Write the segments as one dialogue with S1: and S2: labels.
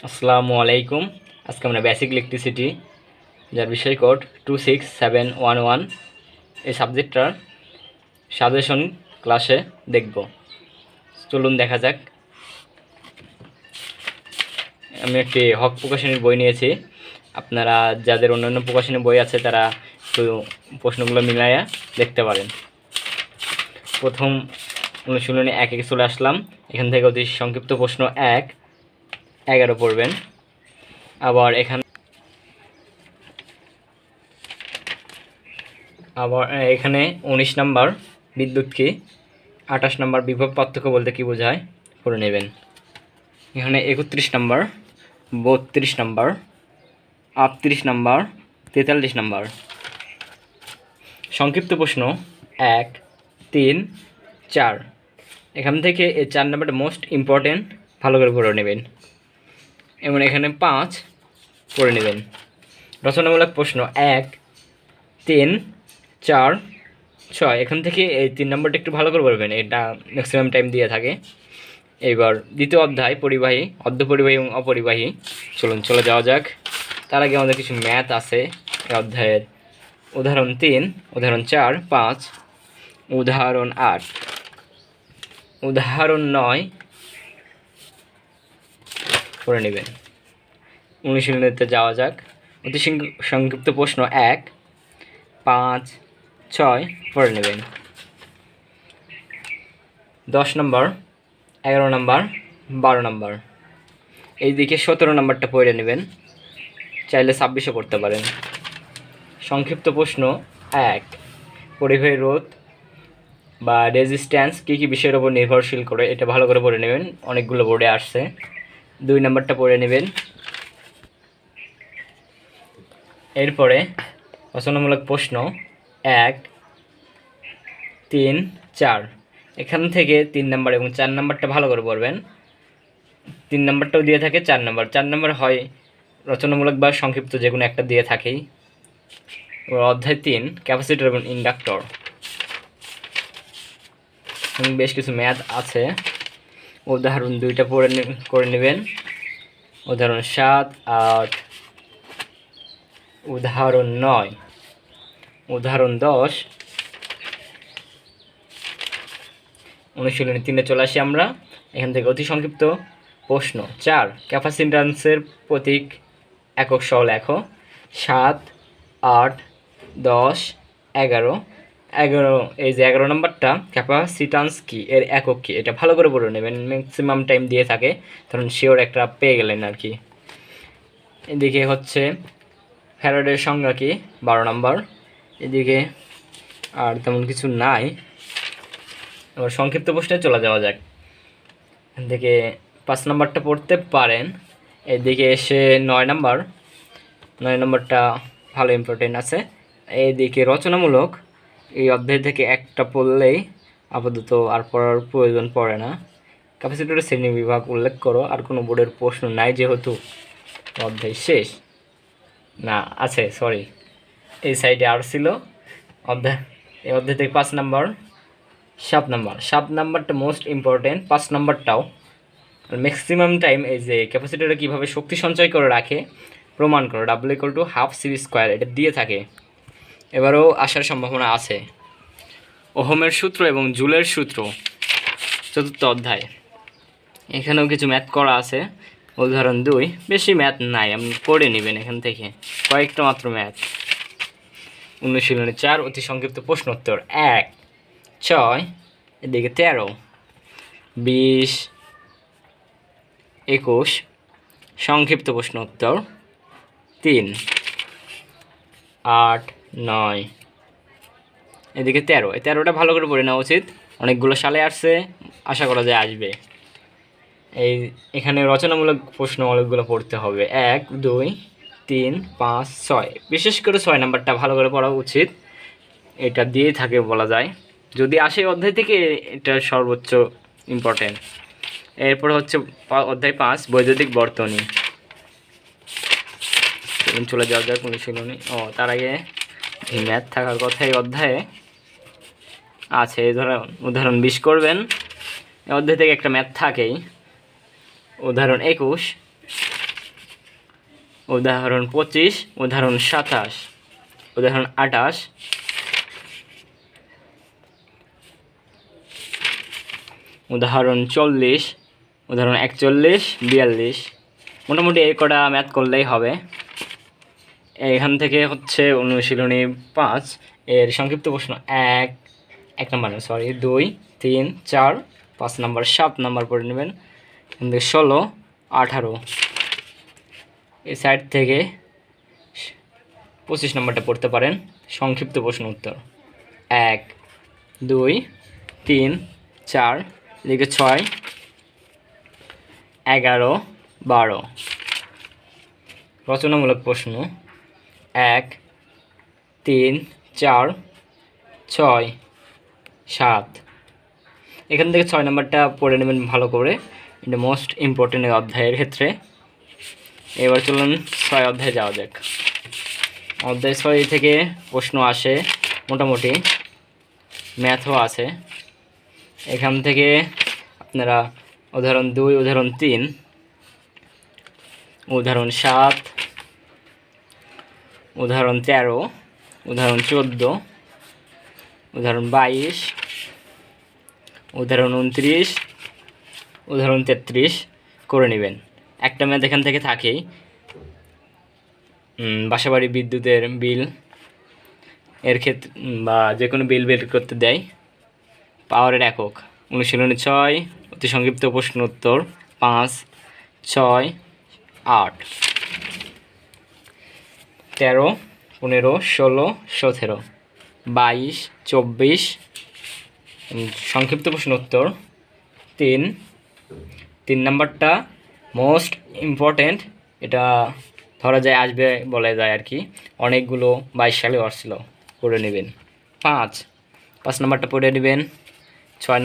S1: আসসালামু আলাইকুম। আজকে আমরা বেসিক ইলেকট্রিসিটি যার বিষয় কোড 26711 এই সাবজেক্টটার সাজেশন ক্লাসে দেখব। চলুন দেখা যাক। আমি একটি হক প্রকাশনীর বই নিয়েছি। আপনারা যাদের অন্যান্য প্রকাশনীর বই আছে তারা একটু প্রশ্নগুলো মিলাইয়া দেখতে পারেন। প্রথম অনুশীলনী 1-এ চলে আসলাম। এখান থেকে অতি সংক্ষিপ্ত প্রশ্ন 11 পড়বেন। আবার এখানে 19 নাম্বার বিদ্যুৎ কি, 28 নাম্বার বিভব পার্থক্য বলতে কি বোঝায় করে নেবেন। এখানে 31 নাম্বার, 32 নাম্বার, 38 নাম্বার, 43 নাম্বার। সংক্ষিপ্ত প্রশ্ন 1, 3, 4। এখান থেকে এই 4 নাম্বারটা মোস্ট ইম্পর্টেন্ট, ভালো করে পড়ে নেবেন। এবং এখানে 5 পড়ে নেবেন। রচনামূলক প্রশ্ন 1, 3, 4, 6। এখান থেকে এই 3 নম্বরটা একটু ভালো করে পড়বেন, এটা ম্যাক্সিমাম টাইম দিয়ে থাকে। এইবার দ্বিতীয় অধ্যায় পরিবাহী, অর্ধপরিবাহী এবং অপরিবাহী। চলে যাওয়া যাক। তার আগে আমাদের কিছু ম্যাথ আছে এই অধ্যায়ের। উদাহরণ 3, উদাহরণ 4, 5, উদাহরণ 8, উদাহরণ 9 করে নেবেন। অনুশীলনীতে যাওয়া যাক। অতি সংক্ষিপ্ত প্রশ্ন 1, 5, 6 পড়ে নেবেন। 10 নম্বর, 11 নম্বর, 12 নম্বর। এইদিকে 17 নম্বরটা পড়ে নেবেন, চাইলে 26ও করতে পারেন। সংক্ষিপ্ত প্রশ্ন 1, পরিবাহী রোধ বা রেজিস্ট্যান্স কী কী বিষয়ের উপর নির্ভরশীল করে, এটা ভালো করে পড়ে নেবেন, অনেকগুলো বোর্ডে আসছে। 2 নম্বরটা পড়ে নেবেন। এরপরে রচনামূলক প্রশ্ন 1, 3, 4। এখান থেকে 3 নম্বর এবং 4 নম্বরটা ভালো করে পড়বেন। 3 নম্বরটাও দিয়ে থাকে, 4 নম্বর হয় রচনামূলক বা সংক্ষিপ্ত, যে কোনো একটা দিয়ে থাকেই। অধ্যায় 3, ক্যাপাসিটর এবং ইন্ডাক্টর। বেশ কিছু ম্যাথ আছে। উদাহরণ 2টা করে নেবেন। উদাহরণ 7, 8, উদাহরণ 9, উদাহরণ 10। অনুশীলনী 3-এ চলে আসি আমরা। এখান থেকে অতি সংক্ষিপ্ত প্রশ্ন 4, ক্যাপাসিট্যান্সের প্রতীক একক সহ লেখো। 7, 8, 10, 11। এই যে 11 নম্বরটা, ক্যাপাসিট্যান্স কি, এর একক কি, এটা ভালো করে পড়ে নেবেন, ম্যাক্সিমাম টাইম দিয়ে থাকে, কারণ শিওর একটা পেয়ে গেলেন আর কি। এদিকে হচ্ছে ফ্যারাডের সংজ্ঞা কি, 12 নম্বর। এদিকে আর তেমন কিছু নাই। এবার সংক্ষিপ্ত প্রশ্নে চলে যাওয়া যাক। এখান থেকে 5 নম্বরটা পড়তে পারেন। এদিকে এসে 9 নম্বরটা ভালো ইম্পর্টেন্ট আছে। এইদিকে রচনামূলক, এই অধ্যায় থেকে একটা পড়লেই আপাতত আর পড়ার প্রয়োজন পড়ে না। ক্যাপাসিটরের শ্রেণী বিভাগ উল্লেখ করো। আর কোনো বোর্ডের প্রশ্ন নাই যেহেতু অধ্যায় শেষ না, আছে সরি, এই সাইডে আর ছিল অধ্যায়। এই অধ্যায় থেকে 5 নম্বর, 7 নাম্বারটা মোস্ট ইম্পর্টেন্ট। 5 নাম্বারটাও ম্যাক্সিমাম টাইম এই যে ক্যাপাসিটরে কীভাবে শক্তি সঞ্চয় করে রাখে প্রমাণ করো, W=12 এটা দিয়ে থাকে। এবারেও আসার সম্ভাবনা আছে। ওহমের সূত্র এবং জুলের সূত্র, 4র্থ অধ্যায়। এখানেও কিছু ম্যাথ করা আছে। উদাহরণ 2, বেশি ম্যাথ নাই, আপনি পড়ে নেবেন এখান থেকে, কয়েকটা মাত্র ম্যাথ। অনুশীলনী 4, অতি সংক্ষিপ্ত প্রশ্ন উত্তর 1, 6, এদিকে 13, 20, 21। সংক্ষিপ্ত প্রশ্ন উত্তর 3, 8, 9, এদিকে 13। এই 13টা ভালো করে পড়ে নেওয়া উচিত, অনেকগুলো সালে আসছে, আশা করা যায় আসবে। এখানে রচনামূলক প্রশ্ন অনেকগুলো পড়তে হবে, 1, 2, 3, 5, 6। বিশেষ করে 6 নাম্বারটা ভালো করে পড়া উচিত, এটা দিয়েই থাকে বলা যায়। যদি আসে অধ্যায় থেকে, এটা সর্বোচ্চ ইম্পর্টেন্ট। এরপর হচ্ছে অধ্যায় 5, বৈদ্যুতিক বর্তনী। চলে যাওয়া যাক অনুশীলনী। তার আগে এই ম্যাথ থাকার কথা এই অধ্যায়ে আছে। উদাহরণ 20 করবেন। এই অধ্যায় থেকে একটা ম্যাথ থাকেই। উদাহরণ 21, উদাহরণ 25, উদাহরণ 27, উদাহরণ 28, উদাহরণ 40, উদাহরণ 41, 42। মোটামুটি এই কটা ম্যাথ করলেই হবে। এখান থেকে হচ্ছে অনুশীলনী 5 এর সংক্ষিপ্ত প্রশ্ন 1 নম্বর, 2, 3, 4, 5 নম্বর, 7 নম্বর পড়ে নেবেন। এখান থেকে 16, 18। এই সাইড থেকে 25 নম্বরটা পড়তে পারেন। সংক্ষিপ্ত প্রশ্ন উত্তর 1, 2, 3, 4, এদিকে 6, 11, 12। রচনামূলক প্রশ্ন 1, 3, 4, 6, 7। এখান থেকে 6 নম্বরটা পড়ে নেবেন ভালো করে, এটা মোস্ট ইম্পর্টেন্ট এই অধ্যায়ের ক্ষেত্রে। এবার চলুন 6 অধ্যায়ে যাওয়া যাক। অধ্যায় 6 থেকে প্রশ্ন আসে, মোটামুটি ম্যাথও আছে। এখান থেকে আপনারা উদাহরণ 2, উদাহরণ 3, উদাহরণ 7, উদাহরণ 13, উদাহরণ 14, উদাহরণ 22, উদাহরণ 29, উদাহরণ 33 করে নেবেন। একটা ম্যাথ এখান থেকে থাকেই, বাসাবাড়ি বিদ্যুতের বিল এর ক্ষেত্রে বা যে কোনো বিল বের করতে দেয়, পাওয়ারের একক। অনুশীলনী 6 অতি সংক্ষিপ্ত প্রশ্ন উত্তর 5, 6, 8, 13, 15, 16, 17, 22, 24। সংক্ষিপ্ত প্রশ্ন উত্তর 3 নাম্বারটা মোস্ট ইম্পর্টেন্ট, এটা ধরা যায় আসবে বলা যায় আর কি, অনেকগুলো 22 সালে আসছিল, করে নেবেন। 5 নাম্বারটা পড়ে নেবেন। 6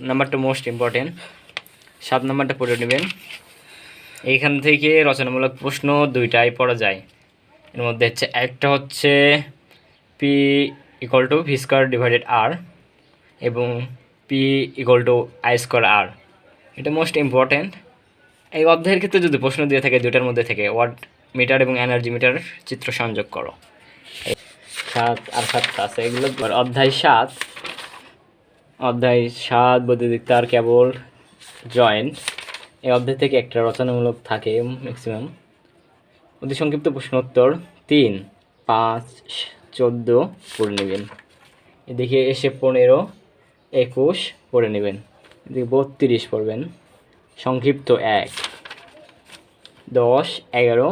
S1: নাম্বারটা মোস্ট ইম্পর্টেন্ট। 7 নাম্বারটা পড়ে নেবেন। এইখান থেকে রচনামূলক প্রশ্ন দুইটাই পড়া যায়। এর মধ্যে হচ্ছে একটা হচ্ছে P = v²/r এবং P = I²r। এটা মোস্ট ইম্পর্টেন্ট। এই অধ্যায়ের ক্ষেত্রে যদি প্রশ্ন দিয়ে থাকে দুটার মধ্যে থেকে ওয়াট মিটার এবং এনার্জি মিটার চিত্র সংযোগ করো। 7 আর 7টা আছে এগুলো। অধ্যায় 7 বৈদ্যুতিক তার কেবল জয়েন্ট। এই অধ্যায় থেকে একটা রচনামূলক থাকে ম্যাক্সিমাম। অতি সংক্ষিপ্ত প্রশ্ন উত্তর 3, 5, 14 পড়ে নেবেন। এদিকে এসে 15, 21 পড়ে নেবেন। এদিকে 32 পড়বেন। সংক্ষিপ্ত 1, 10, 11।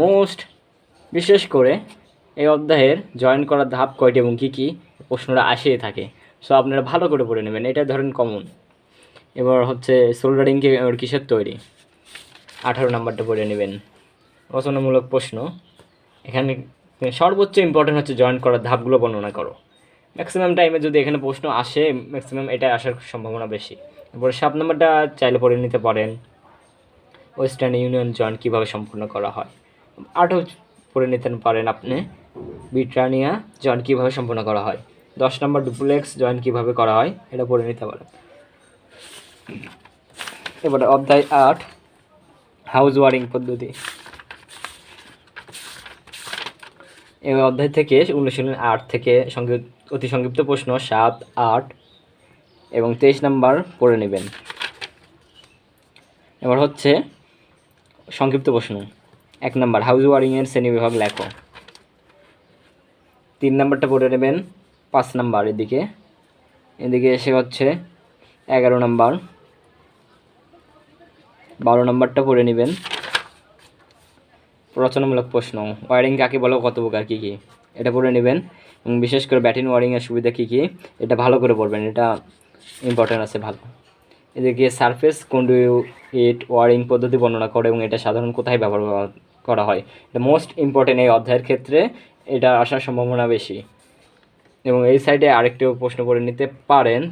S1: মোস্ট বিশেষ করে এই অধ্যায়ের জয়েন করার ধাপ কয়টি এবং কী কী প্রশ্নটা আসিয়ে থাকে, সো আপনারা ভালো করে পড়ে নেবেন, এটা ধরেন কমন। এবার হচ্ছে সোল্ডারিং কিসের তৈরি, 18 নাম্বারটা পড়ে নেবেন। রচনামূলক প্রশ্ন, এখানে সর্বোচ্চ ইম্পর্টেন্ট হচ্ছে জয়েন করার ধাপগুলো বর্ণনা করো। ম্যাক্সিমাম টাইমে যদি এখানে প্রশ্ন আসে, ম্যাক্সিমাম এটা আসার সম্ভাবনা বেশি। এরপরে 7 নাম্বারটা চাইলে পড়ে নিতে পারেন, ওয়েস্টার্ন ইউনিয়ন জয়েন্ট কীভাবে সম্পূর্ণ করা হয়। 8ও পড়ে নিতে পারেন আপনি, ব্রিটানিয়া জয়েন্ট কীভাবে সম্পূর্ণ করা হয়। 10 নম্বর ডুপ্লেক্স জয়েন্ট কীভাবে করা হয়, এটা পড়ে নিতে পারেন। এবারে অধ্যায় 8 হাউস ওয়ারিং পদ্ধতি। এই অধ্যায় থেকে অনুশীলন 8 থেকে অতি সংক্ষিপ্ত প্রশ্ন 7, 8 এবং 23 নাম্বার পড়ে নেবেন। এবার হচ্ছে সংক্ষিপ্ত প্রশ্ন 1 নাম্বার হাউস ওয়ারিংয়ের শ্রেণীবিভাগ লেখো। 3 নাম্বারটা পড়ে নেবেন। 5 নাম্বার এদিকে এসে হচ্ছে 11 নাম্বার, 12 নাম্বারটা পড়ে নেবেন। রচনামূলক প্রশ্ন, ওয়ারিং কাকে বলো, কত প্রকার, কী কী, এটা পড়ে নেবেন। এবং বিশেষ করে ব্যাটিন ওয়ারিংয়ের সুবিধা কী কী, এটা ভালো করে পড়বেন, এটা ইম্পর্টেন্ট আছে ভালো। এদিকে সারফেস কন্ডুইট ওয়ারিং পদ্ধতি বর্ণনা করে এবং এটা সাধারণ কোথায় ব্যবহার করা হয়, এটা মোস্ট ইম্পর্টেন্ট এই অধ্যায়ের ক্ষেত্রে, এটা আসার সম্ভাবনা বেশি। এবং এই সাইডে আরেকটি প্রশ্ন করে নিতে পারেন,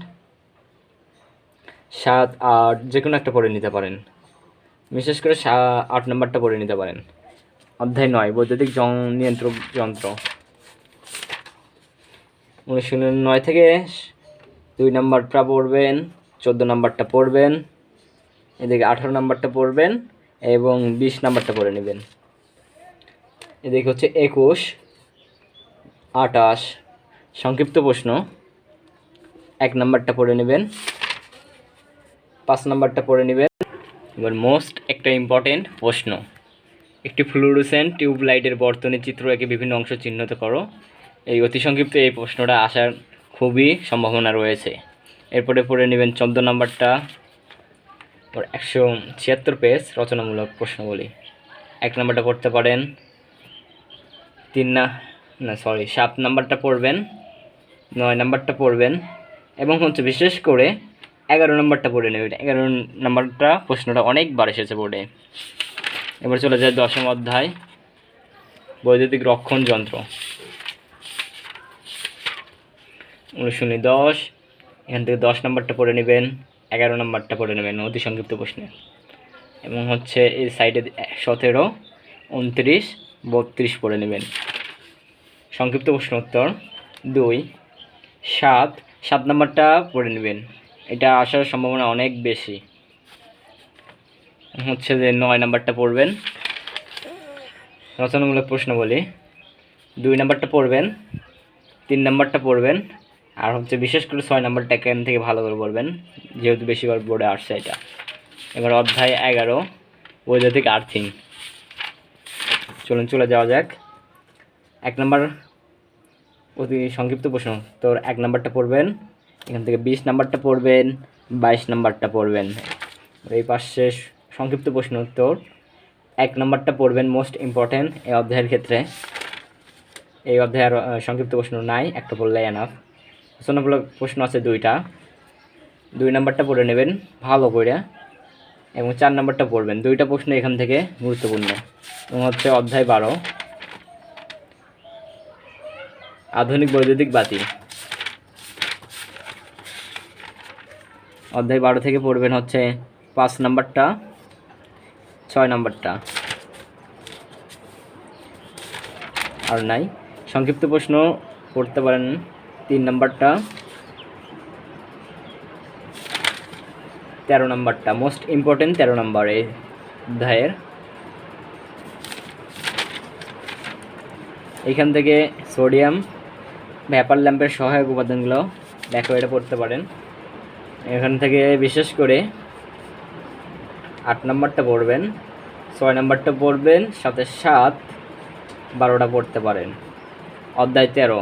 S1: 7, 8 যে কোনো একটা পড়ে নিতে পারেন, বিশেষ করে 8 নাম্বারটা পড়ে নিতে পারেন। অধ্যায় 9 বৈদ্যুতিক নিয়ন্ত্রক যন্ত্র। অনুশীলন 9 থেকে 2 নাম্বারটা পড়বেন, 14 নাম্বারটা পড়বেন, এদিকে 18 নাম্বারটা পড়বেন এবং 20 নাম্বারটা পড়ে নেবেন। এদিকে হচ্ছে 21, 28 সংক্ষিপ্ত প্রশ্ন। 1 নাম্বারটা পড়ে নেবেন, 5 নাম্বারটা পড়ে নেবেন। এবার মোস্ট একটা ইম্পর্টেন্ট প্রশ্ন, একটি ফ্লুরোসেন্ট টিউবলাইটের বর্তনীর চিত্র এঁকে বিভিন্ন অংশ চিহ্নিত করো। এই অতি সংক্ষিপ্ত এই প্রশ্নটা আসার খুবই সম্ভাবনা রয়েছে। এরপরে পড়ে নেবেন 14 নাম্বারটা, 176 পেজ রচনামূলক প্রশ্নগুলি। 1 নাম্বারটা পড়তে পারেন, 7 নাম্বারটা পড়বেন, 9 নাম্বারটা পড়বেন এবং হচ্ছে বিশেষ করে 11 নাম্বারটা পড়ে নেবেন। 11 নাম্বারটা প্রশ্নটা অনেকবার এসেছে বোর্ডে। এবার চলে যায় 10ম অধ্যায়, বৈদ্যুতিক রক্ষণ যন্ত্র। 19-10 এখান থেকে 10 নাম্বারটা পড়ে নেবেন, 11 নাম্বারটা পড়ে নেবেন অতি সংক্ষিপ্ত প্রশ্নে। এবং হচ্ছে এই সাইডে 17, 29, 32 পড়ে নেবেন। সংক্ষিপ্ত প্রশ্ন উত্তর 2, 7 নাম্বারটা পড়ে নেবেন, এটা আসার সম্ভাবনা অনেক বেশি। হচ্ছে যে 9 নাম্বারটা পড়বেন, রচনামূলক প্রশ্ন বলি। 2 নাম্বারটা পড়বেন, 3 নাম্বারটা পড়বেন আর হচ্ছে বিশেষ করে 6 নাম্বারটা এখান থেকে ভালো করে পড়বেন, যেহেতু বেশিবার বোর্ডে আসছে এটা। এবার অধ্যায় 11, বৈদ্যুতিক আর্থিং। চলে যাওয়া যাক। 1 নাম্বার অতি সংক্ষিপ্ত প্রশ্ন তোর 1 নাম্বারটা পড়বেন, এখান থেকে 20 নাম্বারটা পড়বেন, 22 নাম্বারটা পড়বেন। এই পাশে সংক্ষিপ্ত প্রশ্ন উত্তর 1 নাম্বারটা পড়বেন, মোস্ট ইম্পর্টেন্ট এই অধ্যায়ের ক্ষেত্রে। এই অধ্যায়ের সংক্ষিপ্ত প্রশ্ন নাই, একটা পড়লেই এনাফ। রচনামূলক প্রশ্ন আছে 2টা, 2 নাম্বারটা পড়ে নেবেন ভালো করে এবং 4 নাম্বারটা পড়বেন। 2টা প্রশ্ন এখান থেকে গুরুত্বপূর্ণ। এবং হচ্ছে অধ্যায় 12, আধুনিক বৈদ্যুতিক বাতি। অধ্যায় 12 থেকে পড়বেন হচ্ছে 5 নাম্বারটা, 6 নাম্বারটা আর নাই। সংক্ষিপ্ত প্রশ্ন পড়তে পারেন 3 নাম্বারটা, 13 নাম্বারটা মোস্ট ইম্পর্টেন্ট 13 নাম্বার এই অধ্যায়ের। এখান থেকে সোডিয়াম ভ্যাপার ল্যাম্পের সহায়ক উপাদানগুলো দেখো, এটা পড়তে পারেন। এখান থেকে বিশেষ করে 8 নাম্বারটা পড়বেন, 6 নাম্বারটা পড়বেন, 7, 12টা পড়তে পারেন। অধ্যায় 13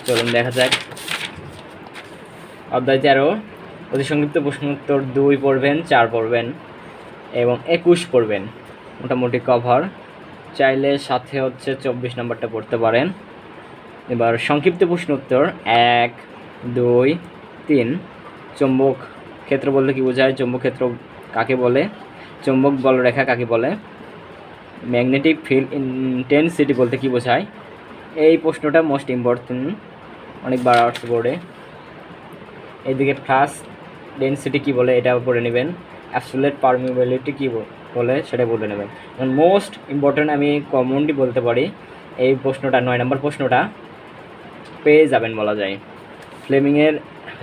S1: চলুন দেখা যাক। অধ্যায় 13 অতি সংক্ষিপ্ত প্রশ্ন উত্তর 2 পড়বেন, 4 পড়বেন এবং 21 পড়বেন, মোটামুটি কভার। চাইলে সাথে হচ্ছে 24 নাম্বারটা পড়তে পারেন। এবার সংক্ষিপ্ত প্রশ্ন উত্তর 1, 2, 3 চৌম্বক ক্ষেত্র বলতে কি বোঝায়, চৌম্বক ক্ষেত্র কাকে বলে, চৌম্বক বলরেখা কাকে বলে, ম্যাগনেটিক ফিল্ড ইন্টেন্সিটি বলতে কি বোঝায়। এই প্রশ্নটা মোস্ট ইম্পর্টেন্ট, অনেকবার আসছে বোর্ডে। এইদিকে ফ্লাক্স ডেনসিটি কী বলে এটা পড়ে নেবেন, অ্যাবসোলিউট পারমিয়াবিলিটি কী বলে সেটা বলে নেবেন। মোস্ট ইম্পর্টেন্ট আমি কমনলি বলতে পারি এই প্রশ্নটা, 9 নম্বর প্রশ্নটা পেয়ে যাবেন বলা যায়। ফ্লেমিংয়ের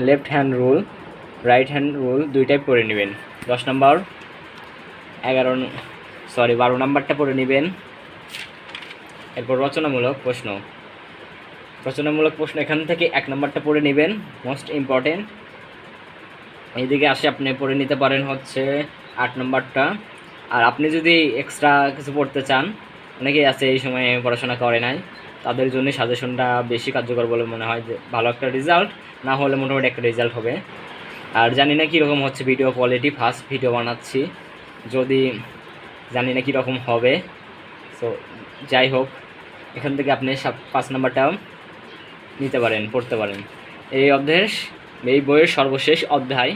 S1: left hand rule, right hand rule দুইটাই পড়ে নেবেন। 10 নম্বর 12 নাম্বারটা পড়ে নেবেন। এরপর রচনামূলক প্রশ্ন, এখান থেকে 1 নম্বরটা পড়ে নেবেন, মোস্ট ইম্পর্টেন্ট। এইদিকে আসে আপনি পড়ে নিতে পারেন হচ্ছে 8 নম্বরটা। আর আপনি যদি এক্সট্রা কিছু পড়তে চান, অনেকেই আছে এই সময়ে পড়াশোনা করে নাই, তাদের জন্য সাজেশনটা বেশি কার্যকর বলে মনে হয়, যে ভালো একটা রেজাল্ট না হলে মোটামুটি একটা রেজাল্ট হবে। আর জানি না কীরকম হচ্ছে ভিডিও কোয়ালিটি, ফার্স্ট ভিডিও বানাচ্ছি, যদি জানি না কীরকম হবে। সো যাই হোক, এখান থেকে আপনি 5 নম্বরটাও নিতে পারেন, পড়তে পারেন। এই বইয়ের সর্বশেষ অধ্যায়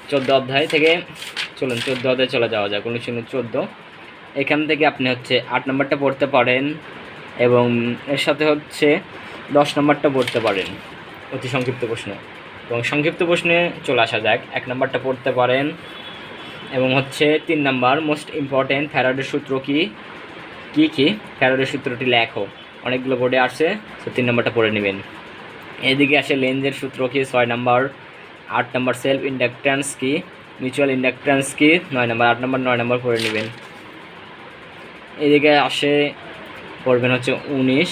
S1: 14 অধ্যায় থেকে 14 অধ্যায় চলে যাওয়া যায়, 1914। এখান থেকে আপনি হচ্ছে 8 নম্বরটা পড়তে পারেন এবং এর সাথে হচ্ছে 10 নম্বরটা পড়তে পারেন, অতি সংক্ষিপ্ত প্রশ্ন। এবং সংক্ষিপ্ত প্রশ্নে চলে আসা যাক, 1 নম্বরটা পড়তে পারেন এবং হচ্ছে 3 নম্বর মোস্ট ইম্পর্টেন্ট, ফ্যারাডের সূত্র কি, ফ্যারাডের সূত্রটি লেখো। অনেকগুলো বোর্ডে আসছে, তো 3 নম্বরটা পড়ে নেবেন। এদিকে আসে লেন্জের সূত্র কি, 6 নম্বর। 8 নম্বর সেলফ ইন্ডাকট্যান্স কি, মিউচুয়াল ইন্ডাকট্যান্স কি 9 নম্বর, 8 নম্বর 9 নম্বর পড়ে নেবেন। এদিকে আসে পড়বেন হচ্ছে 19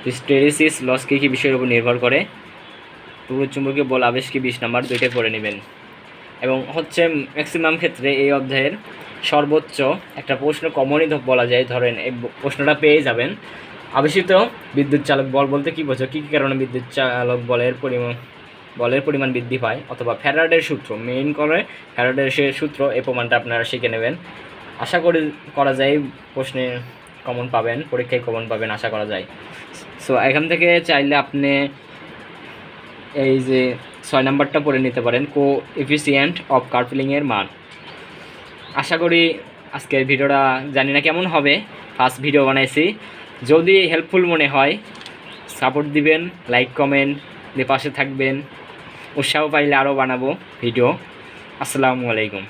S1: হিস্টেরিসিস লস কী কী বিষয়ের উপর নির্ভর করে। চুম্বকীয় বল আবেশ কি 20 নম্বর, দুইটাই পড়ে নেবেন। এবং হচ্ছে ম্যাক্সিমাম ক্ষেত্রে এই অধ্যায়ের সর্বোচ্চ একটা প্রশ্ন কমনই বলা যায়, ধরেন এই প্রশ্নটা পেয়ে যাবেন। আবেশিত বিদ্যুৎ চালক বল বলতে কী বোঝো, কী কী কারণে বিদ্যুৎ চালক বলের পরিমাণ বৃদ্ধি পায়, অথবা ফ্যারাডের সূত্র মেইন করে ফ্যারাডের সূত্র, এই প্রমাণটা আপনারা শিখে নেবেন। আশা করা যায় প্রশ্নে কমন পাবেন, পরীক্ষায় কমন পাবেন আশা করা যায়। সো এখান থেকে চাইলে আপনি এই যে 6 নাম্বারটা পড়ে নিতে পারেন, কোএফিসিয়েন্ট অফ কার্পলিংয়ের মান। আশা করি আজকের ভিডিওটা জানি না কেমন হবে, ফার্স্ট ভিডিও বানাইছি। যদি হেল্পফুল মনে হয় সাপোর্ট দিবেন, লাইক কমেন্ট দিয়ে পাশে থাকবেন, উৎসাহ পাইলে আরও বানাবো ভিডিও। আসসালামু আলাইকুম।